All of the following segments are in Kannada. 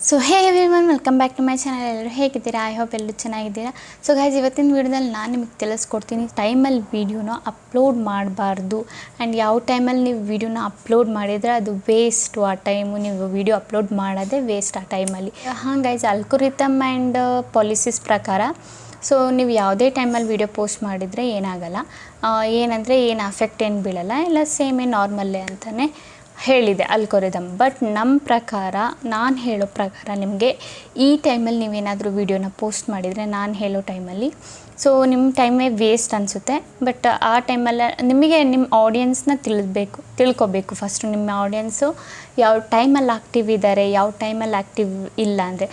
So hey everyone, welcome back to my channel. ಎಲ್ಲರೂ ಹೇಗಿದ್ದೀರಾ? ಐ ಹೋಪ್ ಎಲ್ಲರೂ ಚೆನ್ನಾಗಿದ್ದೀರಾ. ಸೊ ಗೈಸ್, ಇವತ್ತಿನ ವೀಡಿಯೋದಲ್ಲಿ ನಾನು ನಿಮಗೆ ತಿಳಿಸ್ಕೊಡ್ತೀನಿ ಟೈಮಲ್ಲಿ ವೀಡಿಯೋನ ಅಪ್ಲೋಡ್ ಮಾಡಬಾರ್ದು ಆ್ಯಂಡ್ ಯಾವ ಟೈಮಲ್ಲಿ ನೀವು ವೀಡಿಯೋನ ಅಪ್ಲೋಡ್ ಮಾಡಿದರೆ ಅದು ವೇಸ್ಟು. ಆ ಟೈಮು ನೀವು ವೀಡಿಯೋ ಅಪ್ಲೋಡ್ ಮಾಡೋದೇ ವೇಸ್ಟ್ ಆ ಟೈಮಲ್ಲಿ. ಹಾಂ ಗೈಸ್, ಅಲ್ಗೋರಿಥಮ್ ಆ್ಯಂಡ್ ಪಾಲಿಸೀಸ್ ಪ್ರಕಾರ ಸೊ ನೀವು ಯಾವುದೇ ಟೈಮಲ್ಲಿ ವೀಡಿಯೋ ಪೋಸ್ಟ್ ಮಾಡಿದರೆ ಏನಾಗಲ್ಲ, ಏನಂದರೆ ಏನು ಅಫೆಕ್ಟ್ ಏನು ಬೀಳಲ್ಲ, ಎಲ್ಲ ಸೇಮೇ ನಾರ್ಮಲ್ಲೇ ಅಂತಲೇ ಹೇಳಿದೆ ಅಲ್ಗೋರಿಥಮ್. ಬಟ್ ನಮ್ಮ ಪ್ರಕಾರ, ನಾನು ಹೇಳೋ ಪ್ರಕಾರ, ನಿಮಗೆ ಈ ಟೈಮಲ್ಲಿ ನೀವೇನಾದರೂ ವೀಡಿಯೋನ ಪೋಸ್ಟ್ ಮಾಡಿದರೆ ನಾನು ಹೇಳೋ ಟೈಮಲ್ಲಿ ಸೊ ನಿಮ್ಮ ಟೈಮೇ ವೇಸ್ಟ್ ಅನಿಸುತ್ತೆ. ಬಟ್ ಆ ಟೈಮಲ್ಲಿ ನಿಮಗೆ ನಿಮ್ಮ ಆಡಿಯನ್ಸ್ನ ತಿಳ್ಕೊಬೇಕು ಫಸ್ಟು. ನಿಮ್ಮ ಆಡಿಯನ್ಸು ಯಾವ ಟೈಮಲ್ಲಿ ಆ್ಯಕ್ಟಿವ್ ಇದ್ದಾರೆ, ಯಾವ ಟೈಮಲ್ಲಿ ಆ್ಯಕ್ಟಿವ್ ಇಲ್ಲ ಅಂದರೆ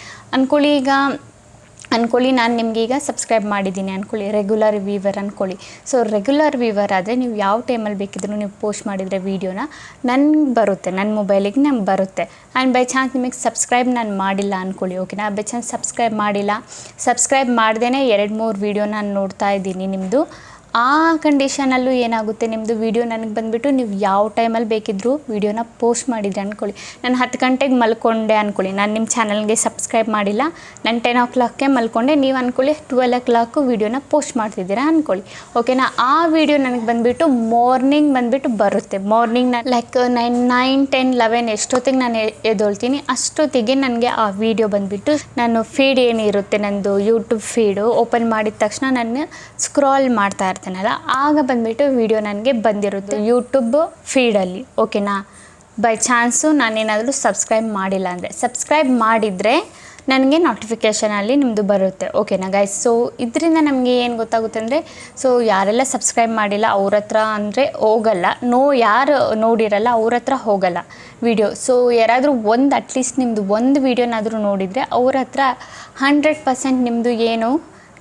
ಅಂದ್ಕೊಳ್ಳಿ ನಾನು ನಿಮಗೆ ಈಗ ಸಬ್ಸ್ಕ್ರೈಬ್ ಮಾಡಿದ್ದೀನಿ ಅಂದ್ಕೊಳ್ಳಿ, ರೆಗ್ಯುಲರ್ ವ್ಯೂವರ್ ಅಂದ್ಕೊಳ್ಳಿ. ಸೊ ರೆಗ್ಯುಲರ್ ವ್ಯೂವರ್ ಆದರೆ ನೀವು ಯಾವ ಟೈಮಲ್ಲಿ ಬೇಕಿದ್ರೂ ನೀವು ಪೋಸ್ಟ್ ಮಾಡಿದರೆ ವೀಡಿಯೋನ ನನಗೆ ಬರುತ್ತೆ, ನನ್ನ ಮೊಬೈಲಿಗೆ ನಂಗೆ ಬರುತ್ತೆ. ಆ್ಯಂಡ್ ಬೈ ಚಾನ್ಸ್ ನಿಮಗೆ ಸಬ್ಸ್ಕ್ರೈಬ್ ನಾನು ಮಾಡಿಲ್ಲ ಅಂದ್ಕೊಳ್ಳಿ, ಓಕೆನಾ. ಬೈ ಚಾನ್ಸ್ ಸಬ್ಸ್ಕ್ರೈಬ್ ಮಾಡ್ದೇ 2-3 ವೀಡಿಯೋ ನಾನು ನೋಡ್ತಾ ಇದ್ದೀನಿ ನಿಮ್ಮದು. ಆ ಕಂಡೀಷನಲ್ಲೂ ಏನಾಗುತ್ತೆ, ನಿಮ್ಮದು ವೀಡಿಯೋ ನನಗೆ ಬಂದುಬಿಟ್ಟು ನೀವು ಯಾವ ಟೈಮಲ್ಲಿ ಬೇಕಿದ್ದರೂ ವೀಡಿಯೋನ ಪೋಸ್ಟ್ ಮಾಡಿದರೆ ಅಂದ್ಕೊಳ್ಳಿ. ನಾನು 10 ಗಂಟೆಗೆ ಮಲ್ಕೊಂಡೆ ಅಂದ್ಕೊಳ್ಳಿ, ನಾನು ನಿಮ್ಮ ಚಾನಲ್ಗೆ ಸಬ್ಸ್ಕ್ರೈಬ್ ಮಾಡಿಲ್ಲ, ನಾನು 10 o'clockಗೆ ಮಲ್ಕೊಂಡೆ, ನೀವು ಅಂದ್ಕೊಳ್ಳಿ 12 o'clock ವೀಡಿಯೋನ ಪೋಸ್ಟ್ ಮಾಡ್ತಿದ್ದೀರಾ ಅಂದ್ಕೊಳ್ಳಿ, ಓಕೆನಾ. ಆ ವೀಡಿಯೋ ನನಗೆ ಬಂದುಬಿಟ್ಟು ಮಾರ್ನಿಂಗ್ ಬರುತ್ತೆ. ಮಾರ್ನಿಂಗ್ ನಾನು ಲೈಕ್ 9, 10, 11 ಎಷ್ಟೊತ್ತಿಗೆ ನಾನು ಎದ್ದೊಳ್ತೀನಿ ಅಷ್ಟೊತ್ತಿಗೆ ನನಗೆ ಆ ವೀಡಿಯೋ ಬಂದುಬಿಟ್ಟು ನಾನು ಫೀಡ್ ಏನಿರುತ್ತೆ ನನ್ನದು ಯೂಟ್ಯೂಬ್ ಫೀಡು ಓಪನ್ ಮಾಡಿದ ತಕ್ಷಣ ನಾನು ಸ್ಕ್ರಾಲ್ ಮಾಡ್ತಾ ಇರ್ತೀನಲ್ಲ, ಆಗ ಬಂದುಬಿಟ್ಟು ವೀಡಿಯೋ ನನಗೆ ಬಂದಿರುತ್ತೆ ಯೂಟ್ಯೂಬ್ ಫೀಡಲ್ಲಿ, ಓಕೆನಾ. ಬೈ ಚಾನ್ಸು ನಾನೇನಾದರೂ ಸಬ್ಸ್ಕ್ರೈಬ್ ಮಾಡಿಲ್ಲ ಅಂದರೆ, ಸಬ್ಸ್ಕ್ರೈಬ್ ಮಾಡಿದರೆ ನನಗೆ ನೋಟಿಫಿಕೇಷನಲ್ಲಿ ನಿಮ್ಮದು ಬರುತ್ತೆ, ಓಕೆನಾ ಗೈಸ್. ಸೊ ಇದರಿಂದ ನಮಗೆ ಏನು ಗೊತ್ತಾಗುತ್ತೆ ಅಂದರೆ, ಸೊ ಯಾರೆಲ್ಲ ಸಬ್ಸ್ಕ್ರೈಬ್ ಮಾಡಿಲ್ಲ ಅವ್ರ ಹತ್ರ ಅಂದರೆ ಹೋಗಲ್ಲ, ಯಾರು ನೋಡಿರಲ್ಲ ಅವ್ರ ಹತ್ರ ಹೋಗಲ್ಲ ವೀಡಿಯೋ. ಸೊ ಯಾರಾದರೂ ಅಟ್ಲೀಸ್ಟ್ ನಿಮ್ಮದು ಒಂದು ವೀಡಿಯೋನಾದರೂ ನೋಡಿದರೆ ಅವ್ರ ಹತ್ರ 100% ನಿಮ್ಮದು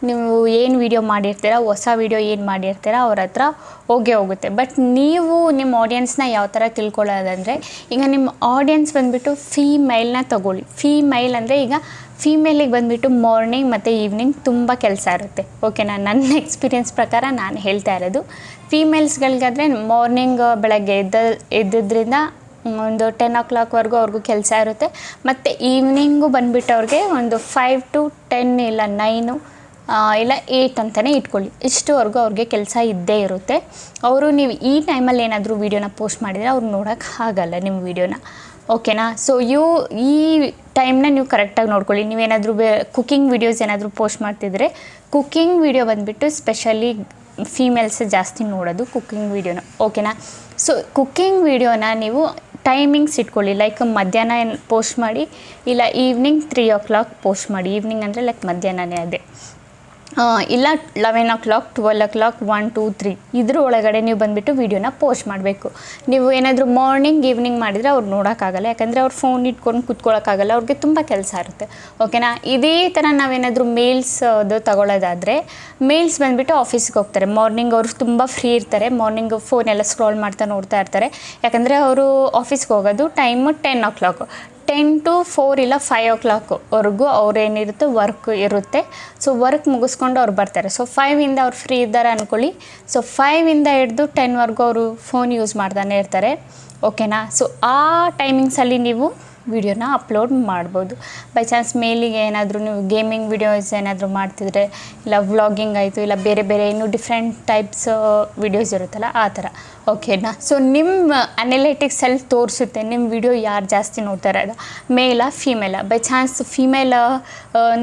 ನೀವು ಏನು ವೀಡಿಯೋ ಮಾಡಿರ್ತೀರ, ಹೊಸ ವೀಡಿಯೋ ಏನು ಮಾಡಿರ್ತೀರ ಅವ್ರ ಹತ್ರ ಹೋಗುತ್ತೆ. ಬಟ್ ನೀವು ನಿಮ್ಮ ಆಡಿಯನ್ಸ್ನ ಯಾವ ಥರ ತಿಳ್ಕೊಳ್ಳೋದಂದರೆ, ಈಗ ನಿಮ್ಮ ಆಡಿಯನ್ಸ್ ಬಂದುಬಿಟ್ಟು ಫೀಮೇಲ್ನ ತಗೊಳ್ಳಿ. ಫೀಮೇಲ್ ಅಂದರೆ ಈಗ ಫೀಮೇಲಿಗೆ ಬಂದುಬಿಟ್ಟು ಮಾರ್ನಿಂಗ್ ಮತ್ತು ಈವ್ನಿಂಗ್ ತುಂಬ ಕೆಲಸ ಇರುತ್ತೆ, ಓಕೆನಾ. ನನ್ನ ಎಕ್ಸ್ಪೀರಿಯೆನ್ಸ್ ಪ್ರಕಾರ ನಾನು ಹೇಳ್ತಾ ಇರೋದು, ಫೀಮೇಲ್ಸ್ಗಳಿಗಾದರೆ ಮಾರ್ನಿಂಗ್ ಬೆಳಗ್ಗೆ ಎದ್ದಿದ್ದರಿಂದ ಒಂದು 10 o'clockವರೆಗೂ ಅವ್ರಿಗೂ ಕೆಲಸ ಇರುತ್ತೆ. ಮತ್ತು ಈವ್ನಿಂಗು ಬಂದುಬಿಟ್ಟು ಅವ್ರಿಗೆ ಒಂದು 5 to 10 ಇಲ್ಲ 9 ಇಲ್ಲ 8 ಅಂತಲೇ ಇಟ್ಕೊಳ್ಳಿ, ಇಷ್ಟುವರೆಗೂ ಅವ್ರಿಗೆ ಕೆಲಸ ಇದ್ದೇ ಇರುತ್ತೆ. ಅವರು ನೀವು ಈ ಟೈಮಲ್ಲಿ ಏನಾದರೂ ವೀಡಿಯೋನ ಪೋಸ್ಟ್ ಮಾಡಿದರೆ ಅವ್ರು ನೋಡೋಕ್ಕೆ ಆಗಲ್ಲ ನಿಮ್ಮ ವೀಡಿಯೋನ, ಓಕೆನಾ. ಸೊ ಈ ಟೈಮ್ನ ನೀವು ಕರೆಕ್ಟಾಗಿ ನೋಡ್ಕೊಳ್ಳಿ. ನೀವೇನಾದರೂ ಕುಕ್ಕಿಂಗ್ ವೀಡಿಯೋಸ್ ಏನಾದರೂ ಪೋಸ್ಟ್ ಮಾಡ್ತಿದ್ರೆ, ಕುಕ್ಕಿಂಗ್ ವೀಡಿಯೋ ಬಂದುಬಿಟ್ಟು ಸ್ಪೆಷಲಿ ಫೀಮೇಲ್ಸ್ ಜಾಸ್ತಿ ನೋಡೋದು ಕುಕ್ಕಿಂಗ್ ವೀಡಿಯೋನ, ಓಕೆನಾ. ಸೊ ಕುಕ್ಕಿಂಗ್ ವೀಡಿಯೋನ ನೀವು ಟೈಮಿಂಗ್ಸ್ ಇಟ್ಕೊಳ್ಳಿ, ಲೈಕ್ ಮಧ್ಯಾಹ್ನ ಪೋಸ್ಟ್ ಮಾಡಿ, ಇಲ್ಲ ಈವ್ನಿಂಗ್ 3 o'clock ಪೋಸ್ಟ್ ಮಾಡಿ. ಈವ್ನಿಂಗ್ ಅಂದರೆ ಲೈಕ್ ಮಧ್ಯಾಹ್ನನೇ ಅದೇ, ಇಲ್ಲ 11 o'clock, 12 o'clock, 1, 2, 3 ಇದ್ರ ಒಳಗಡೆ ನೀವು ಬಂದುಬಿಟ್ಟು ವೀಡಿಯೋನ ಪೋಸ್ಟ್ ಮಾಡಬೇಕು. ನೀವು ಏನಾದರೂ ಮಾರ್ನಿಂಗ್ ಈವ್ನಿಂಗ್ ಮಾಡಿದರೆ ಅವ್ರು ನೋಡೋಕ್ಕಾಗಲ್ಲ, ಯಾಕಂದರೆ ಅವ್ರು ಫೋನ್ ಇಟ್ಕೊಂಡು ಕೂತ್ಕೊಳ್ಳೋಕ್ಕಾಗಲ್ಲ, ಅವ್ರಿಗೆ ತುಂಬ ಕೆಲಸ ಇರುತ್ತೆ, ಓಕೆನಾ. ಇದೇ ಥರ ನಾವೇನಾದರೂ ಮೇಲ್ಸ್ದು ತಗೊಳ್ಳೋದಾದರೆ, ಮೇಲ್ಸ್ ಬಂದುಬಿಟ್ಟು ಆಫೀಸ್ಗೆ ಹೋಗ್ತಾರೆ. ಮಾರ್ನಿಂಗ್ ಅವರು ತುಂಬ ಫ್ರೀ ಇರ್ತಾರೆ, ಮಾರ್ನಿಂಗ್ ಫೋನೆಲ್ಲ ಸ್ಕ್ರಾಲ್ ಮಾಡ್ತಾ ನೋಡ್ತಾ ಇರ್ತಾರೆ, ಯಾಕಂದರೆ ಅವರು ಆಫೀಸ್ಗೆ ಹೋಗೋದು ಟೈಮು 10 o'clock, 10 to 4 ಇಲ್ಲ 5 o'clockವರೆಗೂ ಅವ್ರೇನಿರುತ್ತೆ ವರ್ಕ್ ಇರುತ್ತೆ. ಸೊ ವರ್ಕ್ ಮುಗಿಸ್ಕೊಂಡು ಅವ್ರು ಬರ್ತಾರೆ. ಸೊ 5ಇಂದ ಅವ್ರು ಫ್ರೀ ಇದ್ದಾರೆ ಅಂದ್ಕೊಳ್ಳಿ. ಸೊ 5ಇಂದ ಹಿಡಿದು 10ವರೆಗೂ ಅವರು ಫೋನ್ ಯೂಸ್ ಮಾಡ್ತಾನೆ ಇರ್ತಾರೆ, ಓಕೆನಾ. ಸೊ ಆ ಟೈಮಿಂಗ್ಸಲ್ಲಿ ನೀವು ವೀಡಿಯೋನ ಅಪ್ಲೋಡ್ ಮಾಡ್ಬೋದು. ಬೈ ಚಾನ್ಸ್ ಮೇಲಿಗೆ ಏನಾದರೂ ನೀವು ಗೇಮಿಂಗ್ ವೀಡಿಯೋಸ್ ಏನಾದರೂ ಮಾಡ್ತಿದ್ರೆ, ಇಲ್ಲ ವ್ಲಾಗಿಂಗ್ ಆಯಿತು, ಇಲ್ಲ ಬೇರೆ ಇನ್ನೂ ಡಿಫ್ರೆಂಟ್ ಟೈಪ್ಸ್ ವೀಡಿಯೋಸ್ ಇರುತ್ತಲ್ಲ ಆ ಥರ, ಓಕೆನಾ. ಸೊ ನಿಮ್ಮ ಅನಲಿಟಿಕ್ಸಲ್ಲಿ ತೋರಿಸುತ್ತೆ ನಿಮ್ಮ ವೀಡಿಯೋ ಯಾರು ಜಾಸ್ತಿ ನೋಡ್ತಾರೆ, ಅದು ಮೇಲಾ ಫೀಮೇಲಾ. ಬೈ ಚಾನ್ಸ್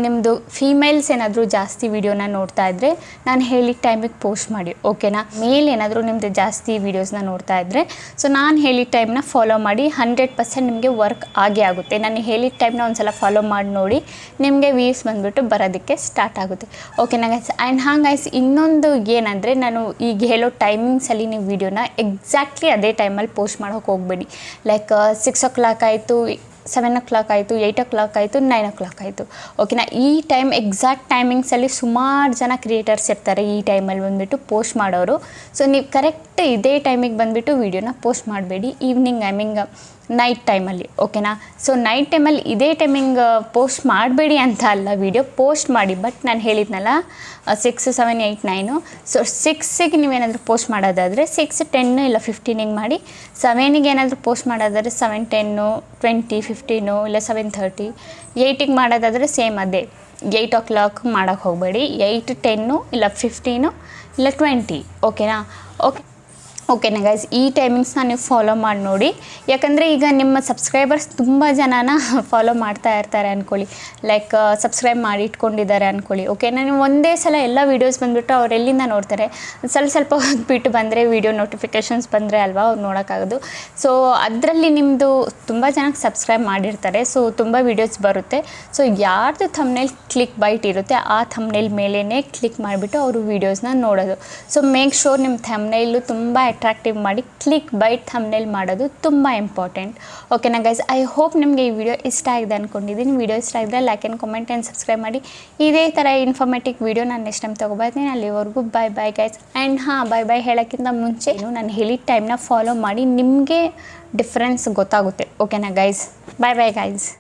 ನಿಮ್ಮದು ಫೀಮೇಲ್ಸ್ ಏನಾದರೂ ಜಾಸ್ತಿ ವೀಡಿಯೋನ ನೋಡ್ತಾ ಇದ್ದರೆ ನಾನು ಹೇಳಿದ ಟೈಮಿಗೆ ಪೋಸ್ಟ್ ಮಾಡಿ, ಓಕೆನಾ. ಮೇಲ್ ಏನಾದರೂ ನಿಮ್ಮದು ಜಾಸ್ತಿ ವೀಡಿಯೋಸ್ನ ನೋಡ್ತಾ ಇದ್ದರೆ ಸೊ ನಾನು ಹೇಳಿದ ಟೈಮ್ನ ಫಾಲೋ ಮಾಡಿ, 100% ನಿಮಗೆ ವರ್ಕ್ ಆಗುತ್ತೆ. ನಾನು ಹೇಳಿದ ಟೈಮ್ನ ಒಂದು ಸಲ ಫಾಲೋ ಮಾಡಿ ನೋಡಿ, ನಿಮಗೆ ವ್ಯೂಸ್ ಬಂದುಬಿಟ್ಟು ಬರೋದಕ್ಕೆ ಸ್ಟಾರ್ಟ್ ಆಗುತ್ತೆ, ಓಕೆನಾ ಗೈಸ್. ಆ್ಯಂಡ್ ಗೈಸ್, ಇನ್ನೊಂದು ಏನಂದರೆ, ನಾನು ಈಗ ಹೇಳೋ ಟೈಮಿಂಗ್ಸಲ್ಲಿ ನೀವು ವೀಡಿಯೋನ ಎಕ್ಸಾಕ್ಟ್ಲಿ ಅದೇ ಟೈಮಲ್ಲಿ ಪೋಸ್ಟ್ ಮಾಡೋಕ್ಕೆ ಹೋಗಬೇಡಿ. ಲೈಕ್ 6 o'clock ಆಯಿತು, 7 o'clock ಆಯಿತು, 8 o'clock ಆಯಿತು, 9 o'clock ಆಯಿತು, ಓಕೆನಾ. ಈ ಎಕ್ಸಾಕ್ಟ್ ಟೈಮಿಂಗ್ಸಲ್ಲಿ ಸುಮಾರು ಜನ ಕ್ರಿಯೇಟರ್ಸ್ ಇರ್ತಾರೆ ಈ ಟೈಮಲ್ಲಿ ಬಂದುಬಿಟ್ಟು ಪೋಸ್ಟ್ ಮಾಡೋರು. ಸೊ ನೀವು ಕರೆಕ್ಟ್ ಇದೇ ಟೈಮಿಗೆ ಬಂದುಬಿಟ್ಟು ವೀಡಿಯೋನ ಪೋಸ್ಟ್ ಮಾಡಬೇಡಿ. ಈವ್ನಿಂಗ್ ನೈಟ್ ಟೈಮಲ್ಲಿ, ಓಕೆನಾ. ಸೊ ನೈಟ್ ಟೈಮಲ್ಲಿ ಇದೇ ಟೈಮಿಂಗ್ ಪೋಸ್ಟ್ ಮಾಡಬೇಡಿ ಅಂತ ಅಲ್ಲ, ವಿಡಿಯೋ ಪೋಸ್ಟ್ ಮಾಡಿ. ಬಟ್ ನಾನು ಹೇಳಿದ್ನಲ್ಲ 6, 7, 8, 9. ಸೊ 6ಗೆ ನೀವೇನಾದರೂ ಪೋಸ್ಟ್ ಮಾಡೋದಾದರೆ 6, 10 ಇಲ್ಲ 15 ಮಾಡಿ. 7ಗೆ ಏನಾದರೂ ಪೋಸ್ಟ್ ಮಾಡೋದಾದರೆ 7, 10, 20, 15 ಇಲ್ಲ 7:30. 8ಗೆ ಮಾಡೋದಾದರೆ ಸೇಮ್ ಅದೇ 8 o'clock ಮಾಡೋಕ್ಕೆ ಹೋಗಬೇಡಿ. 8, 10 ಇಲ್ಲ 15 ಇಲ್ಲ 20, ಓಕೆನಾ. ಓಕೆನಾ ಗೈಸ್, ಈ ಟೈಮಿಂಗ್ಸ್ನ ನೀವು ಫಾಲೋ ಮಾಡಿ ನೋಡಿ. ಯಾಕಂದರೆ ಈಗ ನಿಮ್ಮ ಸಬ್ಸ್ಕ್ರೈಬರ್ಸ್ ತುಂಬ ಜನನ ಫಾಲೋ ಮಾಡ್ತಾ ಇರ್ತಾರೆ ಅಂದ್ಕೊಳ್ಳಿ, ಲೈಕ್ ಸಬ್ಸ್ಕ್ರೈಬ್ ಮಾಡಿ ಇಟ್ಕೊಂಡಿದ್ದಾರೆ ಅಂದ್ಕೊಳ್ಳಿ, ಓಕೆನಾ. ನೀವು ಒಂದೇ ಸಲ ಎಲ್ಲ ವೀಡಿಯೋಸ್ ಬಂದುಬಿಟ್ಟು ಅವ್ರು ಎಲ್ಲಿಂದ ನೋಡ್ತಾರೆ, ಸ್ವಲ್ಪ ಹೊತ್ತು ಬಂದರೆ ವೀಡಿಯೋ ನೋಟಿಫಿಕೇಷನ್ಸ್ ಬಂದರೆ ಅಲ್ವಾ ಅವ್ರು ನೋಡೋಕ್ಕಾಗೋದು. ಸೊ ಅದರಲ್ಲಿ ನಿಮ್ಮದು ತುಂಬ ಜನಕ್ಕೆ ಸಬ್ಸ್ಕ್ರೈಬ್ ಮಾಡಿರ್ತಾರೆ, ಸೊ ತುಂಬ ವೀಡಿಯೋಸ್ ಬರುತ್ತೆ. ಸೊ ಯಾರ್ದು ಥಂಬ್ನೇಲ್ ಕ್ಲಿಕ್ ಬೈಟ್ ಇರುತ್ತೆ ಆ ಥಂಬ್ನೇಲ್ ಮೇಲೇ ಕ್ಲಿಕ್ ಮಾಡಿಬಿಟ್ಟು ಅವರು ವೀಡಿಯೋಸ್ನ ನೋಡೋದು. ಸೊ ಮೇಕ್ ಶೋರ್ ನಿಮ್ಮ ಥಂಬ್ನೇಲು ತುಂಬ ಅಟ್ರಾಕ್ಟಿವ್ ಮಾಡಿ ಕ್ಲಿಕ್ ಬೈಟ್ ಥಂಬ್ನೇಲ್ ಮಾಡೋದು ತುಂಬ ಇಂಪಾರ್ಟೆಂಟ್, ಓಕೆನಾ ಗೈಸ್. ಐ ಹೋಪ್ ನಿಮಗೆ ಈ ವಿಡಿಯೋ ಇಷ್ಟ ಆಗಿದೆ ಅಂದ್ಕೊಂಡಿದ್ದೀನಿ. ವಿಡಿಯೋ ಇಷ್ಟ ಆಗಿದ್ರೆ like and comment and subscribe ಮಾಡಿ. ಇದೇ ಥರ ಇನ್ಫಾರ್ಮೇಟಿವ್ ವಿಡಿಯೋ ನಾನು ನೆಕ್ಸ್ಟ್ ಟೈಮ್ ತೊಗೊಬರ್ತೀನಿ. ಅಲ್ಲಿವರೆಗೂ ಬೈ ಗೈಸ್. ಆ್ಯಂಡ್ ಬೈ ಹೇಳೋಕ್ಕಿಂತ ಮುಂಚೆ ನಾನು ಹೇಳಿದ ಟೈಮ್ನ ಫಾಲೋ ಮಾಡಿ, ನಿಮಗೆ ಡಿಫ್ರೆನ್ಸ್ ಗೊತ್ತಾಗುತ್ತೆ, ಓಕೆನಾ ಗೈಸ್. Bye guys.